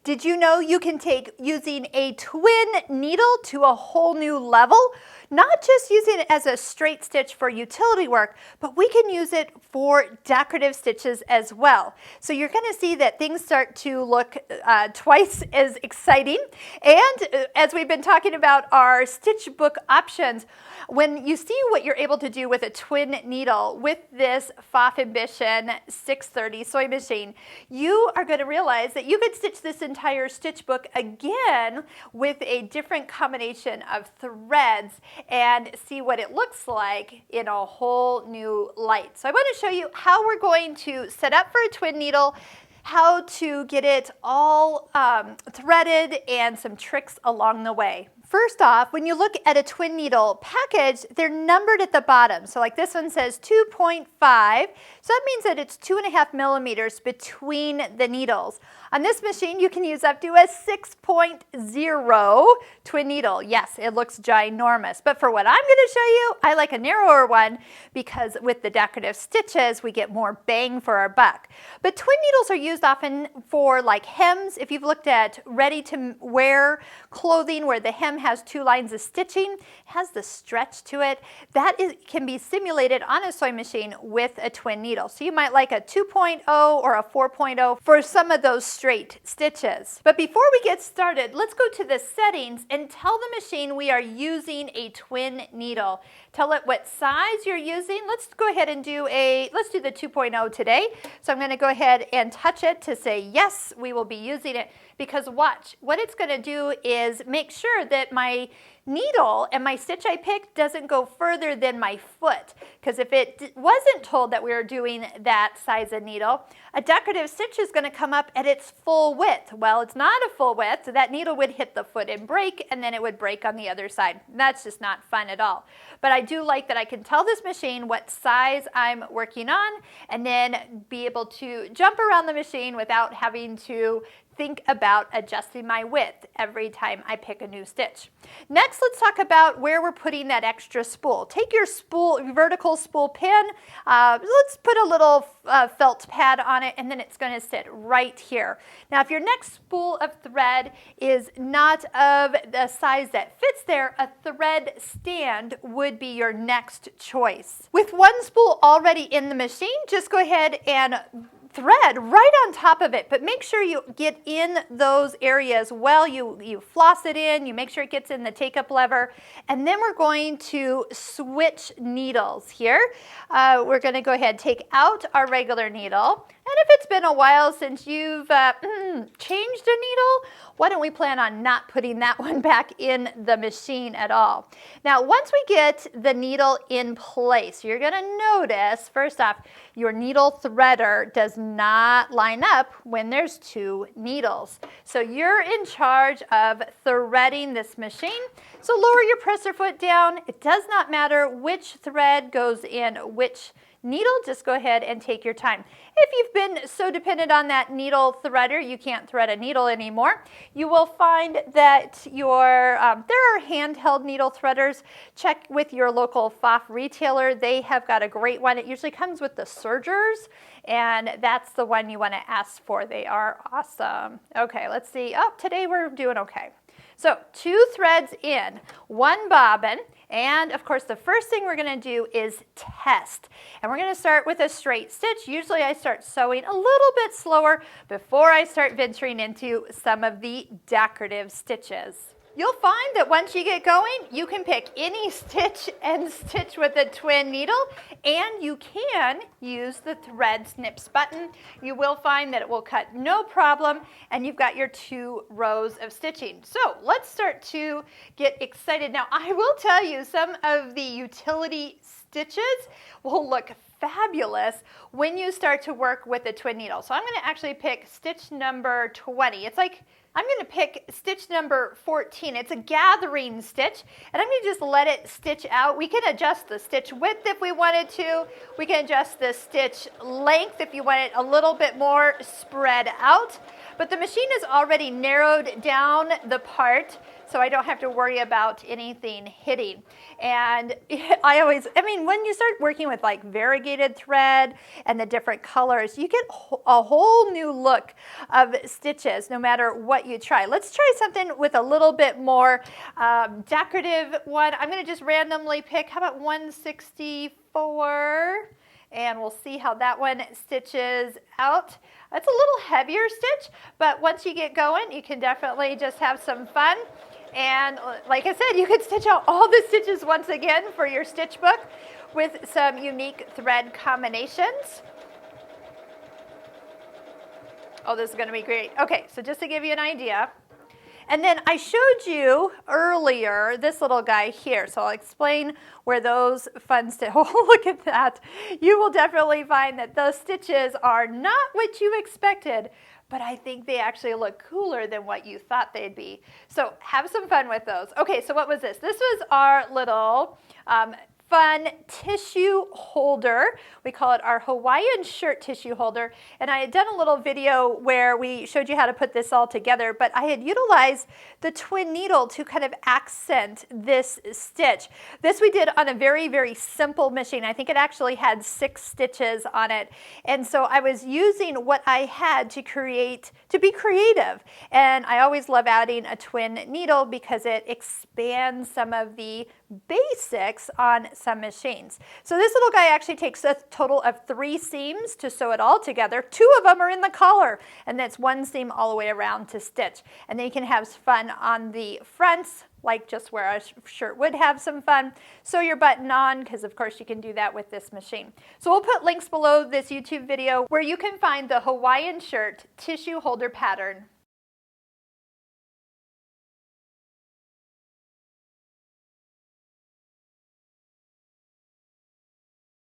Did you know you can take using a twin needle to a whole new level? Not just using it as a straight stitch for utility work, but we can use it for decorative stitches as well. So you're going to see that things start to look twice as exciting. And as we've been talking about our stitch book options, when you see what you're able to do with a twin needle with this Pfaff Ambition 630 sewing machine, you are going to realize that you could stitch this entire stitch book again with a different combination of threads and see what it looks like in a whole new light. So I want to show you how we're going to set up for a twin needle, how to get it all threaded, and some tricks along the way. First off, when you look at a twin needle package, they're numbered at the bottom. So like this one says 2.5, so that means that it's 2.5 millimeters between the needles. On this machine, you can use up to a 6.0 twin needle. Yes, it looks ginormous, but for what I'm going to show you, I like a narrower one because with the decorative stitches, we get more bang for our buck. But twin needles are used often for like hems. If you've looked at ready-to-wear clothing where the hem has 2 lines of stitching, has the stretch to it, that can be simulated on a sewing machine with a twin needle. So you might like a 2.0 or a 4.0 for some of those straight stitches. But before we get started, let's go to the settings and tell the machine we are using a twin needle. Tell it what size you're using. Let's go ahead and let's do the 2.0 today. So I'm going to go ahead and touch it to say yes, we will be using it, because watch, what it's going to do is make sure that my needle and my stitch I picked doesn't go further than my foot, because if it wasn't told that we were doing that size of needle, a decorative stitch is going to come up at its full width. Well, it's not a full width, so that needle would hit the foot and break, and then it would break on the other side. That's just not fun at all. But I do like that I can tell this machine what size I'm working on and then be able to jump around the machine without having to think about adjusting my width every time I pick a new stitch. Next, let's talk about where we're putting that extra spool. Take your vertical spool pin, let's put a little felt pad on it, and then it's going to sit right here. Now, if your next spool of thread is not of the size that fits there, a thread stand would be your next choice. With one spool already in the machine, just go ahead and thread right on top of it, but make sure you get in those areas well. You floss it in, you make sure it gets in the take-up lever, and then we're going to switch needles here. We're going to go ahead and take out our regular needle, and if it's been a while since you've changed a needle, why don't we plan on not putting that one back in the machine at all? Now, once we get the needle in place, you're going to notice, first off, your needle threader does not line up when there's 2 needles. So you're in charge of threading this machine. So lower your presser foot down. It does not matter which thread goes in which needle, just go ahead and take your time. If you've been so dependent on that needle threader you can't thread a needle anymore, you will find that there are handheld needle threaders. Check with your local Pfaff retailer. They have got a great one. It usually comes with the sergers, and that's the one you want to ask for. They are awesome. Okay, let's see. Oh, today we're doing okay. So 2 threads in, 1 bobbin, and of course the first thing we're going to do is test. And we're going to start with a straight stitch. Usually I start sewing a little bit slower before I start venturing into some of the decorative stitches. You'll find that once you get going, you can pick any stitch and stitch with a twin needle, and you can use the thread snips button. You will find that it will cut no problem, and you've got your 2 rows of stitching. So let's start to get excited. Now, I will tell you, some of the utility stitches will look fabulous when you start to work with a twin needle. So I'm going to actually pick stitch number 20. It's like I'm going to pick stitch number 14. It's a gathering stitch, and I'm going to just let it stitch out. We can adjust the stitch width if we wanted to. We can adjust the stitch length if you want it a little bit more spread out. but the machine has already narrowed down the part so I don't have to worry about anything hitting. And I mean, when you start working with like variegated thread and the different colors, you get a whole new look of stitches no matter what you try. Let's try something with a little bit more decorative one. I'm going to just randomly pick, how about 164? And we'll see how that one stitches out. It's a little heavier stitch, but once you get going, you can definitely just have some fun. And like I said, you could stitch out all the stitches once again for your stitch book with some unique thread combinations. Oh, this is going to be great. Okay, so just to give you an idea. And then I showed you earlier this little guy here, so I'll explain where those fun stitches, oh, look at that. You will definitely find that those stitches are not what you expected, but I think they actually look cooler than what you thought they'd be. So have some fun with those. Okay, so what was this? This was our little fun tissue holder. We call it our Hawaiian shirt tissue holder. And I had done a little video where we showed you how to put this all together, but I had utilized the twin needle to kind of accent this stitch. This we did on a very, very simple machine. I think it actually had 6 stitches on it. And so I was using what I had to be creative. And I always love adding a twin needle because it expands some of the basics on some machines. So this little guy actually takes a total of 3 seams to sew it all together. 2 of them are in the collar, and that's 1 seam all the way around to stitch. And then you can have fun on the fronts, like just where a shirt would have some fun. Sew your button on, because of course you can do that with this machine. So we'll put links below this YouTube video where you can find the Hawaiian shirt tissue holder pattern.